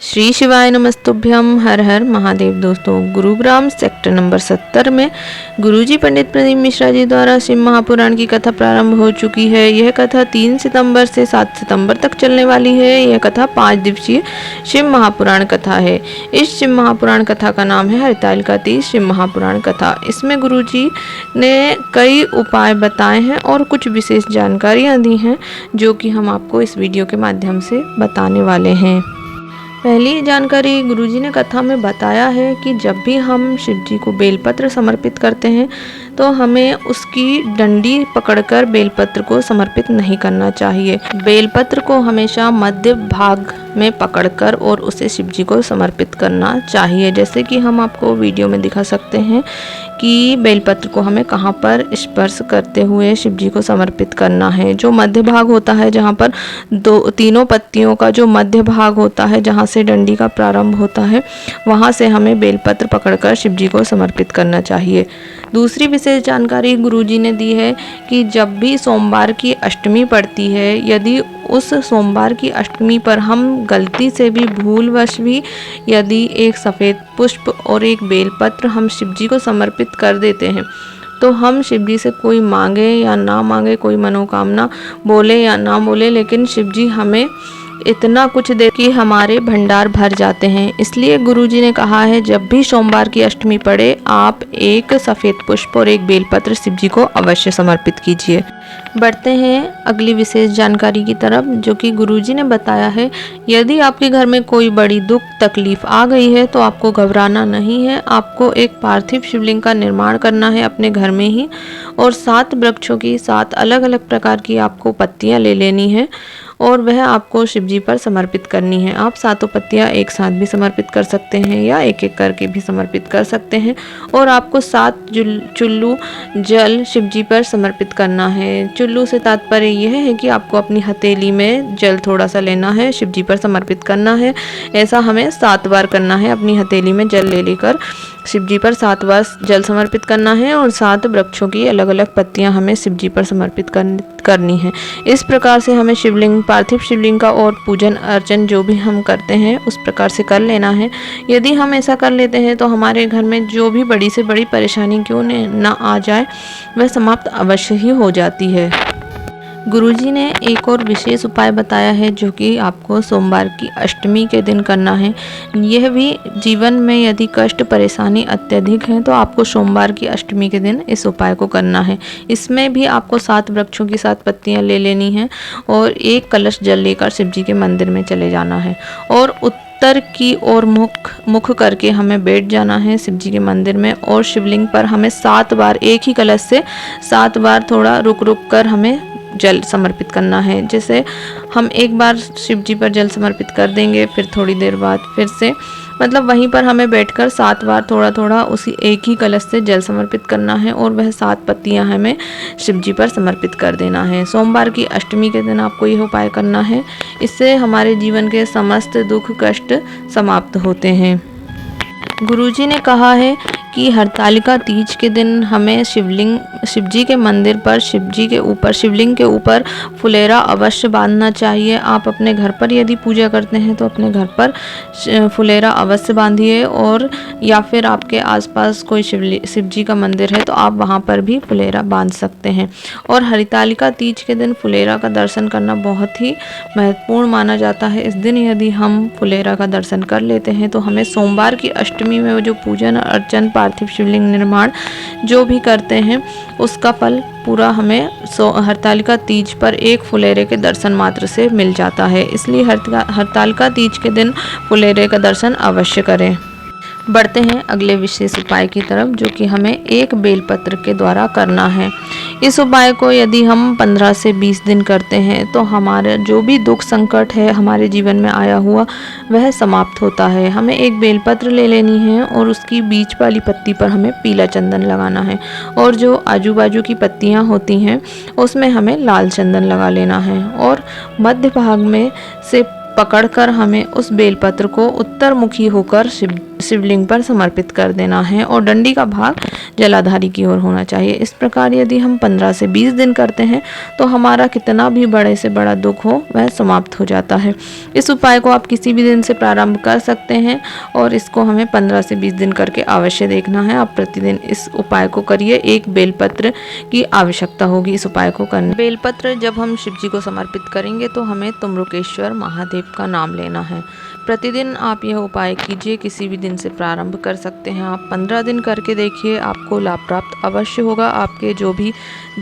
श्री शिवाय नमस्तुभ्यम। हर हर महादेव। दोस्तों, Gurugram sector number 70 में गुरुजी पंडित प्रदीप मिश्रा जी द्वारा शिव महापुराण की कथा प्रारंभ हो चुकी है। यह कथा 3 सितंबर से 7 सितंबर तक चलने वाली है। यह कथा 5 दिवसीय शिव महापुराण कथा है। इस शिव महापुराण कथा का नाम है हरितालिका तीज शिव महापुराण कथा। इसमें गुरुजी ने कई उपाय बताए हैं और कुछ विशेष जानकारियाँ दी हैं जो कि हम आपको इस वीडियो के माध्यम से बताने वाले हैं। पहली जानकारी, गुरुजी ने कथा में बताया है कि जब भी हम शिव जी को बेलपत्र समर्पित करते हैं तो हमें उसकी डंडी पकड़कर बेलपत्र को समर्पित नहीं करना चाहिए। बेलपत्र को हमेशा मध्य भाग में पकड़कर और उसे शिव जी को समर्पित करना चाहिए। जैसे कि हम आपको वीडियो में दिखा सकते हैं कि बेलपत्र को हमें कहाँ पर स्पर्श करते हुए शिव जी को समर्पित करना है। जो मध्य भाग होता है, जहाँ पर तीनों पत्तियों का जो मध्य भाग होता है, जहाँ से डंडी का प्रारंभ होता है, वहाँ से हमें बेलपत्र पकड़कर शिव जी को समर्पित करना चाहिए। दूसरी विशेष जानकारी गुरुजी ने दी है कि जब भी सोमवार की अष्टमी पड़ती है, यदि उस सोमवार की अष्टमी पर हम गलती से भी भूलवश भी यदि एक सफ़ेद पुष्प और एक बेलपत्र हम शिव जी को समर्पित कर देते हैं तो हम शिव जी से कोई मांगे या ना मांगे, कोई मनोकामना बोले या ना बोले, लेकिन शिव जी हमें इतना कुछ दे कि हमारे भंडार भर जाते हैं। इसलिए गुरुजी ने कहा है जब भी सोमवार की अष्टमी पड़े आप एक सफ़ेद पुष्प और एक बेलपत्र शिव जी को अवश्य समर्पित कीजिए। बढ़ते हैं अगली विशेष जानकारी की तरफ, जो कि गुरुजी ने बताया है यदि आपके घर में कोई बड़ी दुख तकलीफ आ गई है तो आपको घबराना नहीं है। आपको एक पार्थिव शिवलिंग का निर्माण करना है अपने घर में ही, और 7 वृक्षों की 7 अलग अलग प्रकार की आपको पत्तियां ले लेनी है और वह आपको शिव जी पर समर्पित करनी है। आप 7 पत्तियां एक साथ भी समर्पित कर सकते हैं या एक एक करके भी समर्पित कर सकते हैं। और आपको 7 चुल्लू जल शिव जी पर समर्पित करना है। चुल्लू से तात्पर्य यह है कि आपको अपनी हथेली में जल थोड़ा सा लेना है, शिव जी पर समर्पित करना है। ऐसा हमें 7 बार करना है। अपनी हथेली में जल ले लेकर शिव जी पर 7 बार जल समर्पित करना है और 7 वृक्षों की अलग अलग पत्तियां हमें शिव जी पर समर्पित करनी है। इस प्रकार से हमें शिवलिंग, पार्थिव शिवलिंग का और पूजन अर्चन जो भी हम करते हैं उस प्रकार से कर लेना है। यदि हम ऐसा कर लेते हैं तो हमारे घर में जो भी बड़ी से बड़ी परेशानी क्यों न आ जाए वह समाप्त अवश्य ही हो जाती है। गुरुजी ने एक और विशेष उपाय बताया है जो कि आपको सोमवार की अष्टमी के दिन करना है। यह भी जीवन में यदि कष्ट परेशानी अत्यधिक है तो आपको सोमवार की अष्टमी के दिन इस उपाय को करना है। इसमें भी आपको 7 वृक्षों की 7 पत्तियां ले लेनी हैं और एक कलश जल लेकर शिव जी के मंदिर में चले जाना है और उत्तर की ओर मुख करके हमें बैठ जाना है शिव जी के मंदिर में। और शिवलिंग पर हमें 7 बार एक ही कलश से 7 बार थोड़ा रुक रुक कर हमें जल समर्पित करना है। जैसे हम एक बार शिव जी पर जल समर्पित कर देंगे, फिर थोड़ी देर बाद फिर से मतलब वहीं पर हमें बैठकर 7 बार थोड़ा थोड़ा उसी एक ही कलश से जल समर्पित करना है और वह 7 पत्तियां हमें शिव जी पर समर्पित कर देना है। सोमवार की अष्टमी के दिन आपको यह उपाय करना है। इससे हमारे जीवन के समस्त दुख कष्ट समाप्त होते हैं। गुरुजी ने कहा है कि हरतालिका तीज के दिन हमें शिव जी के मंदिर पर शिवलिंग के ऊपर फुलेरा अवश्य बांधना चाहिए। आप अपने घर पर यदि पूजा करते हैं तो अपने घर पर फुलेरा अवश्य बांधिए, और या फिर आपके आसपास कोई शिव जी का मंदिर है तो आप वहां पर भी फुलेरा बांध सकते हैं। और हरितालिका तीज के दिन फुलेरा का दर्शन करना बहुत ही महत्वपूर्ण माना जाता है। इस दिन यदि हम फुलेरा का दर्शन कर लेते हैं तो हमें सोमवार की अष्टमी में जो पूजन अर्चन पार्थिव शिवलिंग निर्माण जो भी करते हैं उसका फल पूरा हमें हरतालिका तीज पर एक फुलेरे के दर्शन मात्र से मिल जाता है। इसलिए हरतालिका तीज के दिन फुलेरे का दर्शन अवश्य करें। बढ़ते हैं अगले विशेष उपाय की तरफ, जो कि हमें एक बेलपत्र के द्वारा करना है। इस उपाय को यदि हम 15 से 20 दिन करते हैं तो हमारे जो भी दुख संकट है हमारे जीवन में आया हुआ वह समाप्त होता है। हमें एक बेलपत्र ले लेनी है और उसकी बीच वाली पत्ती पर हमें पीला चंदन लगाना है और जो आजू बाजू की पत्तियां होती हैं उसमें हमें लाल चंदन लगा लेना है और मध्य भाग में से पकड़कर हमें उस बेलपत्र को उत्तर मुखी होकर शिवलिंग पर समर्पित कर देना है और डंडी का भाग जलाधारी की ओर होना चाहिए। इस प्रकार यदि हम 15 से 20 दिन करते हैं तो हमारा कितना भी बड़े से बड़ा दुख हो वह समाप्त हो जाता है। इस उपाय को आप किसी भी दिन से प्रारंभ कर सकते हैं और इसको हमें 15 से 20 दिन करके अवश्य देखना है। आप प्रतिदिन इस उपाय को करिए। एक बेलपत्र की आवश्यकता होगी इस उपाय को करने। बेलपत्र जब हम शिव जी को समर्पित करेंगे तो हमें तुम्रुकेश्वर महादेव का नाम लेना है। प्रतिदिन आप यह उपाय कीजिए, किसी भी दिन से प्रारंभ कर सकते हैं। आप 15 दिन करके देखिए, आपको लाभ प्राप्त अवश्य होगा। आपके जो भी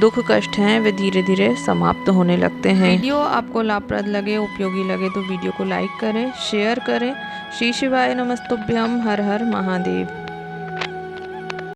दुख कष्ट हैं वे धीरे धीरे समाप्त होने लगते हैं। वीडियो आपको लाभप्रद लगे, उपयोगी लगे तो वीडियो को लाइक करें, शेयर करें। श्री शिवाय नमस्तुभ्यम। हर हर महादेव।